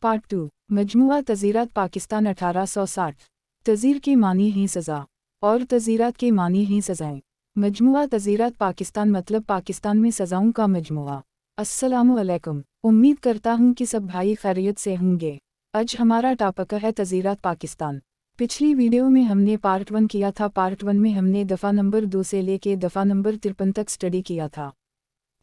Part 2 मजमुआ तज़ीरात Pakistan 1860। तज़ीर के मानी ही सज़ा और तज़ीरात के मानी ही सज़ाएं। मजमुआ तज़ीरात पाकिस्तान मतलब पाकिस्तान में सज़ाओं का मजमुआ। अस्सलामु अलैकुम, उम्मीद करता हूँ कि सब भाई खैरियत से होंगे। आज हमारा टॉपिक है तज़ीरात पाकिस्तान। पिछली वीडियो में हमने पार्ट 1 किया था। पार्ट 1 में हमने दफ़ा नंबर 2 से लेके दफ़ा नंबर 53 तक स्टडी किया था।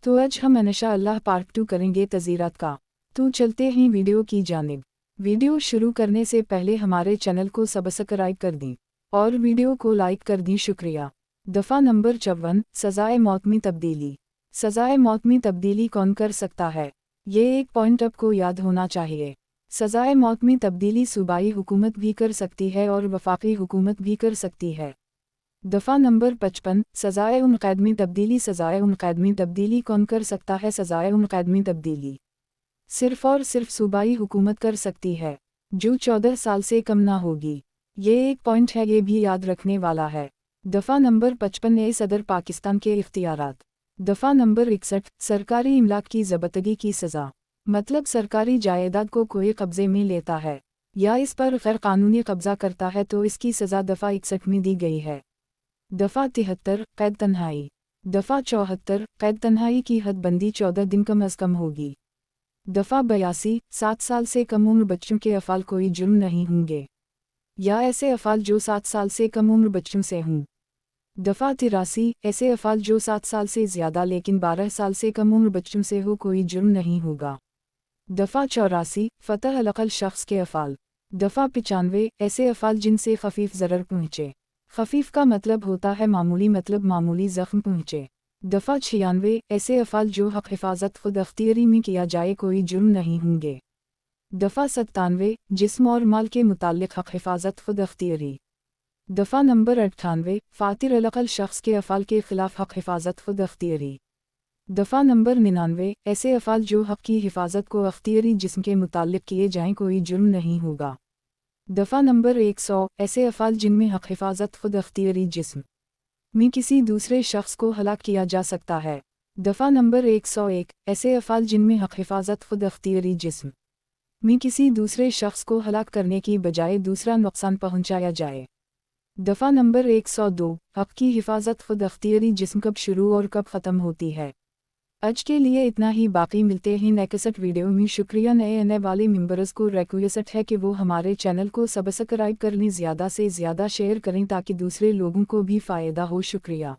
तो आज हम इंशाअल्लाह पार्ट 2 करेंगे तज़ीरात का। तो चलते हैं वीडियो की जानिब। वीडियो शुरू करने से पहले हमारे चैनल को सब्सक्राइब कर दें और वीडियो को लाइक कर दें, शुक्रिया। दफ़ा नंबर 54 सज़ाए मौत में तब्दीली। सज़ाए मौत में तब्दीली कौन कर सकता है, ये एक पॉइंट आपको याद होना चाहिए। सज़ाए मौत में तब्दीली सूबाई हुकूमत भी कर सकती है और वफाकी हुकूमत भी कर सकती है। दफ़ा नंबर 55 सज़ाए उनक़ैद में तब्दीली। सज़ाए उनक़ैद में तब्दीली कौन कर सकता है? सज़ाए उनक़ैद में तब्दीली सिर्फ़ और सिर्फ सूबाई हुकूमत कर सकती है, जो 14 साल से कम ना होगी। ये एक पॉइंट है, ये भी याद रखने वाला है। दफ़ा नंबर 55 ए सदर पाकिस्तान के इख्तियारात। दफ़ा नंबर 61 सरकारी इमलाक की ज़ब्तगी की सज़ा। मतलब सरकारी जायदाद को कोई कब्ज़े में लेता है या इस पर गैर कानूनी कब्ज़ा करता है तो इसकी सज़ा दफ़ा 61 में दी गई है। दफ़ा 73 कैद तन्हाई। दफ़ा 74 कैद तन्हाई की हद बंदी 14 दिन कम अज़ कम होगी। दफ़ा 82 7 साल से कम उम्र बच्चों के अफ़ाल कोई जुर्म नहीं होंगे या ऐसे अफ़ाल जो 7 साल से कम उम्र बच्चों से हों। दफ़ा 83 ऐसे अफ़ाल जो 7 साल से ज़्यादा लेकिन 12 साल से कम उम्र बच्चों से हो, कोई जुर्म नहीं होगा। दफ़ा 84 फ़तह अलअक़ल शख्स के अफ़ाल। दफ़ा 95 ऐसे अफ़ाल जिनसे खफ़ीफ़ ज़रर पहुँचे। खफ़ीफ़ का मतलब होता है मामूली, मतलब मामूली ज़ख्म पहुँचे। दफ़ा 96 ऐसे अफ़ाल जो हक़ हिफाजत खुद अख्तियारी में किया जाए, कोई जुर्म नहीं होंगे। दफ़ा 97 जिस्म और माल के मुताल्लिक़ हक़ हिफाजत खुद अख्तियारी। दफ़ा नंबर 98 फ़ातिर अलअक़ल शख्स के अफ़ाल के ख़िलाफ़ हक़ हिफाजत खुद अख्तियारी। दफ़ा नंबर 99 ऐसे अफ़ाल जो हक़ की हिफाजत को अख्तियारी जिस्म के मुताल्लिक़ किए जाएँ, कोई जुर्म नहीं होगा। दफ़ा नंबर 100 ऐसे अफ़ाल जिनमें हक़ हिफाजत खुद अख्तियारी जिस्म में किसी दूसरे शख्स को हलाक किया जा सकता है। दफ़ा नंबर 101 ऐसे अफ़ाल जिनमें हक़ हिफाजत खुद अख्तियारी जिस्म में किसी दूसरे शख्स को हलाक करने की बजाय दूसरा नुकसान पहुँचाया जाए। दफ़ा नंबर 102 हक़ की हिफाजत खुद अख्तियारी जिस्म कब शुरू और कब ख़त्म होती है। आज के लिए इतना ही, बाकी मिलते हैं नेक्स्ट वीडियो में। शुक्रिया। नए आने वाले मेंबर्स को रिक्वेस्ट है कि वो हमारे चैनल को सब्सक्राइब कर लें, ज़्यादा से ज़्यादा शेयर करें ताकि दूसरे लोगों को भी फ़ायदा हो। शुक्रिया।